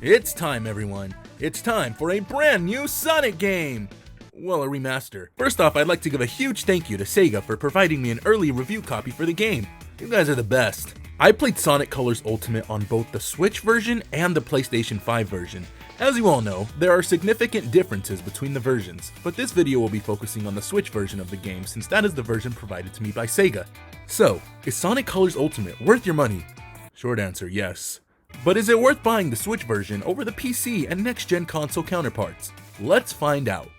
It's time, everyone. It's time for a brand new Sonic game! Well, a remaster. First off, I'd like to give a huge thank you to Sega for providing me an early review copy for the game. You guys are the best. I played Sonic Colors Ultimate on both the Switch version and the PlayStation 5 version. As you all know, there are significant differences between the versions, but this video will be focusing on the Switch version of the game since that is the version provided to me by Sega. So, is Sonic Colors Ultimate worth your money? Short answer, yes. But is it worth buying the Switch version over the PC and next-gen console counterparts? Let's find out.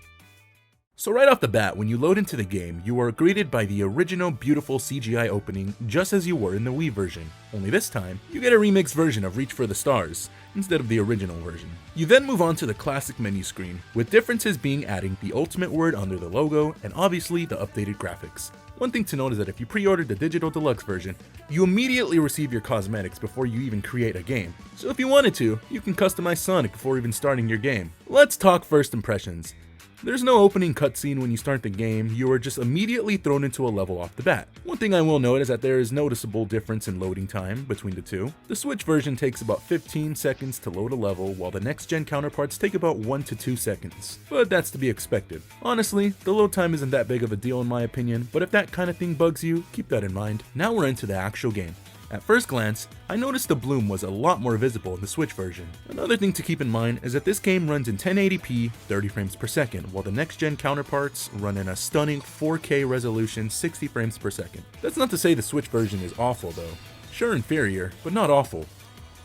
So right off the bat, when you load into the game, you are greeted by the original beautiful CGI opening just as you were in the Wii version. Only this time, you get a remixed version of Reach for the Stars, instead of the original version. You then move on to the classic menu screen, with differences being adding the Ultimate word under the logo, and obviously the updated graphics. One thing to note is that if you pre-ordered the Digital Deluxe version, you immediately receive your cosmetics before you even create a game. So if you wanted to, you can customize Sonic before even starting your game. Let's talk first impressions. There's no opening cutscene when you start the game, you are just immediately thrown into a level off the bat. One thing I will note is that there is noticeable difference in loading time between the two. The Switch version takes about 15 seconds to load a level, while the next-gen counterparts take about 1 to 2 seconds. But that's to be expected. Honestly, the load time isn't that big of a deal in my opinion, but if that kind of thing bugs you, keep that in mind. Now we're into the actual game. At first glance, I noticed the bloom was a lot more visible in the Switch version. Another thing to keep in mind is that this game runs in 1080p, 30 frames per second, while the next-gen counterparts run in a stunning 4K resolution, 60 frames per second. That's not to say the Switch version is awful though. Sure inferior, but not awful.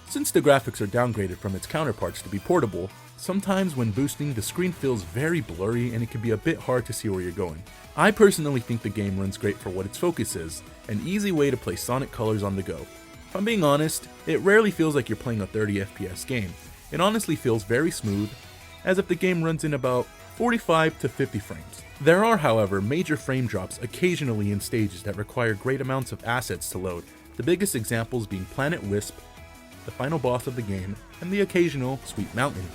Since the graphics are downgraded from its counterparts to be portable, sometimes when boosting the screen feels very blurry and it can be a bit hard to see where you're going. I personally think the game runs great for what its focus is, an easy way to play Sonic Colors on the go. If I'm being honest, it rarely feels like you're playing a 30 FPS game. It honestly feels very smooth, as if the game runs in about 45 to 50 frames. There are, however, major frame drops occasionally in stages that require great amounts of assets to load, the biggest examples being Planet Wisp, the final boss of the game, and the occasional Sweet Mountain.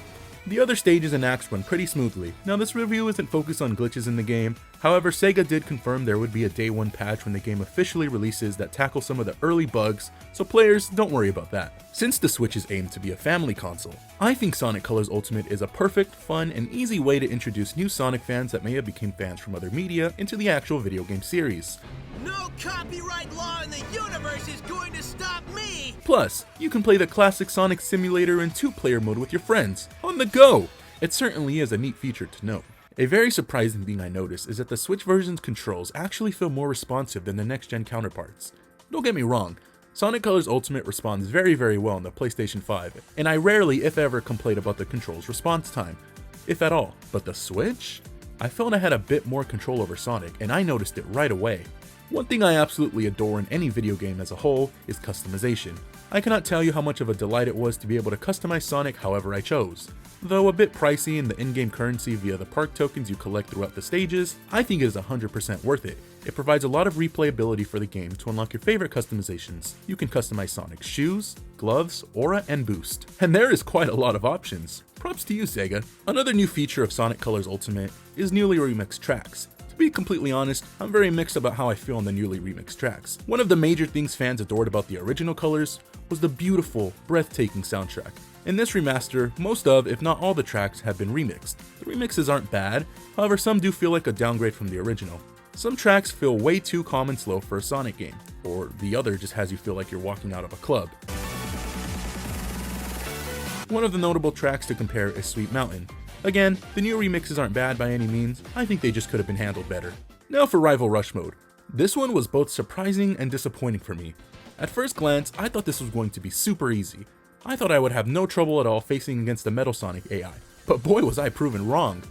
The other stages and acts run pretty smoothly. Now this review isn't focused on glitches in the game, however Sega did confirm there would be a day 1 patch when the game officially releases that tackles some of the early bugs, so players don't worry about that. Since the Switch is aimed to be a family console, I think Sonic Colors Ultimate is a perfect, fun, and easy way to introduce new Sonic fans that may have become fans from other media into the actual video game series. No copyright law in the universe is going to stop me! Plus, you can play the classic Sonic simulator in 2-player mode with your friends, on the go! It certainly is a neat feature to note. A very surprising thing I noticed is that the Switch version's controls actually feel more responsive than the next-gen counterparts. Don't get me wrong, Sonic Colors Ultimate responds very well on the PlayStation 5, and I rarely, if ever, complain about the control's response time, if at all. But the Switch? I felt I had a bit more control over Sonic, and I noticed it right away. One thing I absolutely adore in any video game as a whole is customization. I cannot tell you how much of a delight it was to be able to customize Sonic however I chose. Though a bit pricey in the in-game currency via the park tokens you collect throughout the stages, I think it is 100% worth it. It provides a lot of replayability for the game to unlock your favorite customizations. You can customize Sonic's shoes, gloves, aura, and boost. And there is quite a lot of options. Props to you, Sega. Another new feature of Sonic Colors Ultimate is newly remixed tracks. To be completely honest, I'm very mixed about how I feel on the newly remixed tracks. One of the major things fans adored about the original Colors was the beautiful, breathtaking soundtrack. In this remaster, most of, if not all the tracks have been remixed. The remixes aren't bad, however some do feel like a downgrade from the original. Some tracks feel way too calm and slow for a Sonic game, or the other just has you feel like you're walking out of a club. One of the notable tracks to compare is Sweet Mountain. Again, the new remixes aren't bad by any means, I think they just could have been handled better. Now for Rival Rush mode. This one was both surprising and disappointing for me. At first glance, I thought this was going to be super easy. I thought I would have no trouble at all facing against the Metal Sonic AI, but boy was I proven wrong.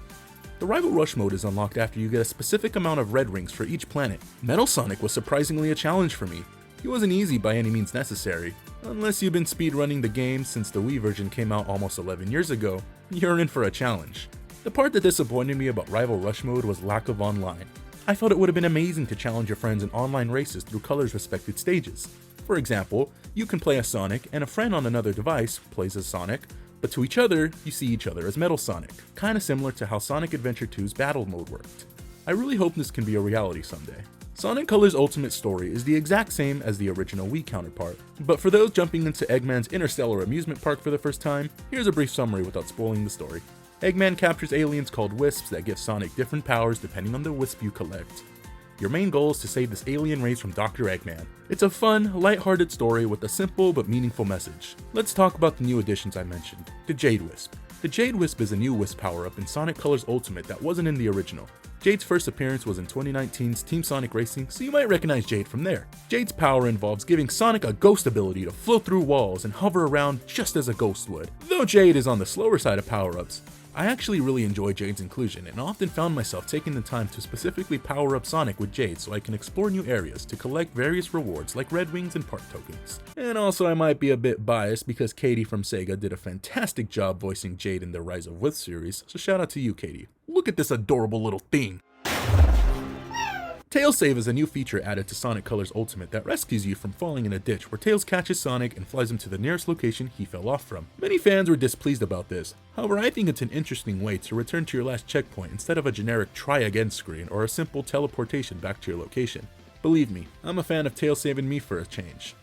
The Rival Rush mode is unlocked after you get a specific amount of red rings for each planet. Metal Sonic was surprisingly a challenge for me. He wasn't easy by any means necessary. Unless you've been speedrunning the game since the Wii version came out almost 11 years ago, you're in for a challenge. The part that disappointed me about Rival Rush mode was lack of online. I thought it would have been amazing to challenge your friends in online races through Colors' respected stages. For example, you can play as Sonic and a friend on another device plays as Sonic, but to each other, you see each other as Metal Sonic, kinda similar to how Sonic Adventure 2's battle mode worked. I really hope this can be a reality someday. Sonic Colors Ultimate story is the exact same as the original Wii counterpart, but for those jumping into Eggman's Interstellar amusement park for the first time, here's a brief summary without spoiling the story. Eggman captures aliens called Wisps that give Sonic different powers depending on the wisp you collect. Your main goal is to save this alien race from Dr. Eggman. It's a fun, lighthearted story with a simple but meaningful message. Let's talk about the new additions I mentioned. The Jade Wisp. The Jade Wisp is a new Wisp power-up in Sonic Colors Ultimate that wasn't in the original. Jade's first appearance was in 2019's Team Sonic Racing, so you might recognize Jade from there. Jade's power involves giving Sonic a ghost ability to float through walls and hover around just as a ghost would. Though Jade is on the slower side of power-ups, I actually really enjoy Jade's inclusion and often found myself taking the time to specifically power up Sonic with Jade so I can explore new areas to collect various rewards like Red Wings and Park tokens. And also I might be a bit biased because Katie from Sega did a fantastic job voicing Jade in the Rise of Wisp series, so shout out to you, Katie. Look at this adorable little thing! Tails Save is a new feature added to Sonic Colors Ultimate that rescues you from falling in a ditch where Tails catches Sonic and flies him to the nearest location he fell off from. Many fans were displeased about this, however I think it's an interesting way to return to your last checkpoint instead of a generic try again screen or a simple teleportation back to your location. Believe me, I'm a fan of Tails saving me for a change.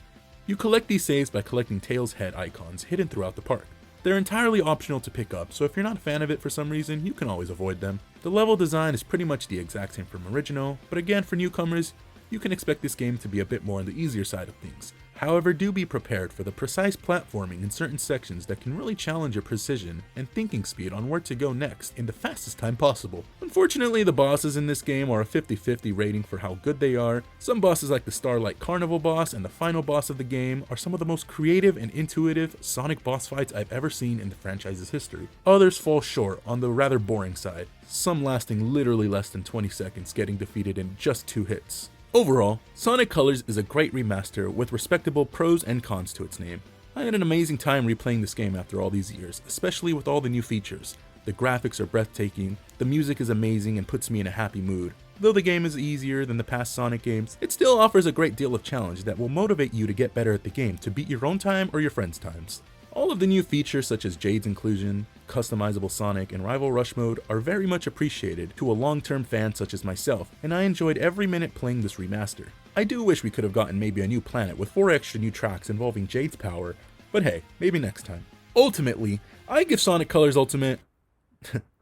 You collect these saves by collecting Tails head icons hidden throughout the park. They're entirely optional to pick up, so if you're not a fan of it for some reason, you can always avoid them. The level design is pretty much the exact same from original, but again for newcomers, you can expect this game to be a bit more on the easier side of things. However, do be prepared for the precise platforming in certain sections that can really challenge your precision and thinking speed on where to go next in the fastest time possible. Unfortunately, the bosses in this game are a 50-50 rating for how good they are. Some bosses like the Starlight Carnival boss and the final boss of the game are some of the most creative and intuitive Sonic boss fights I've ever seen in the franchise's history. Others fall short on the rather boring side, some lasting literally less than 20 seconds, getting defeated in just 2 hits. Overall, Sonic Colors is a great remaster with respectable pros and cons to its name. I had an amazing time replaying this game after all these years, especially with all the new features. The graphics are breathtaking, the music is amazing and puts me in a happy mood. Though the game is easier than the past Sonic games, it still offers a great deal of challenge that will motivate you to get better at the game to beat your own time or your friends' times. All of the new features such as Jade's inclusion, customizable Sonic, and Rival Rush mode are very much appreciated to a long-term fan such as myself, and I enjoyed every minute playing this remaster. I do wish we could have gotten maybe a new planet with 4 extra new tracks involving Jade's power, but hey, maybe next time. Ultimately, I give Sonic Colors Ultimate...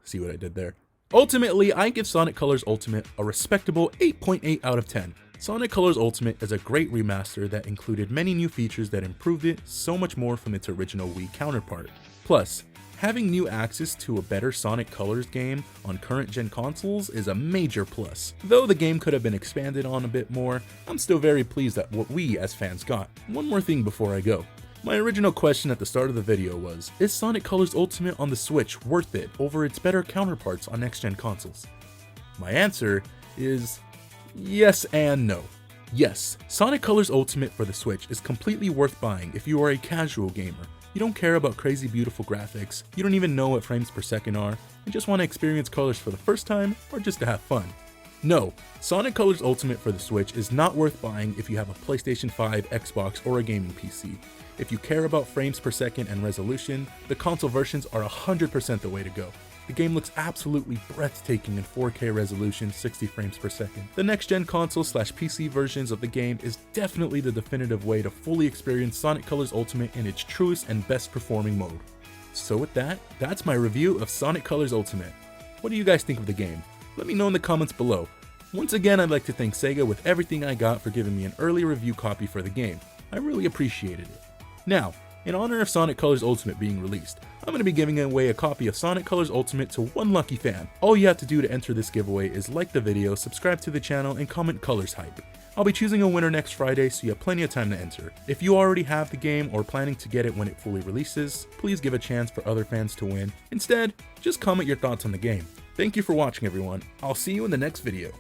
see what I did there? Ultimately, I give Sonic Colors Ultimate a respectable 8.8 out of 10. Sonic Colors Ultimate is a great remaster that included many new features that improved it so much more from its original Wii counterpart. Plus, having new access to a better Sonic Colors game on current gen consoles is a major plus. Though the game could have been expanded on a bit more, I'm still very pleased at what we as fans got. One more thing before I go. My original question at the start of the video was, is Sonic Colors Ultimate on the Switch worth it over its better counterparts on next gen consoles? My answer is yes and no. Yes, Sonic Colors Ultimate for the Switch is completely worth buying if you are a casual gamer. You don't care about crazy beautiful graphics, you don't even know what frames per second are, and just want to experience colors for the first time or just to have fun. No, Sonic Colors Ultimate for the Switch is not worth buying if you have a PlayStation 5, Xbox, or a gaming PC. If you care about frames per second and resolution, the console versions are 100% the way to go. The game looks absolutely breathtaking in 4K resolution, 60 frames per second. The next-gen console/PC versions of the game is definitely the definitive way to fully experience Sonic Colors Ultimate in its truest and best performing mode. So with that, that's my review of Sonic Colors Ultimate. What do you guys think of the game? Let me know in the comments below. Once again, I'd like to thank Sega with everything I got for giving me an early review copy for the game. I really appreciated it. Now, in honor of Sonic Colors Ultimate being released, I'm going to be giving away a copy of Sonic Colors Ultimate to one lucky fan. All you have to do to enter this giveaway is like the video, subscribe to the channel, and comment Colors Hype. I'll be choosing a winner next Friday, so you have plenty of time to enter. If you already have the game or planning to get it when it fully releases, please give a chance for other fans to win. Instead, just comment your thoughts on the game. Thank you for watching everyone. I'll see you in the next video.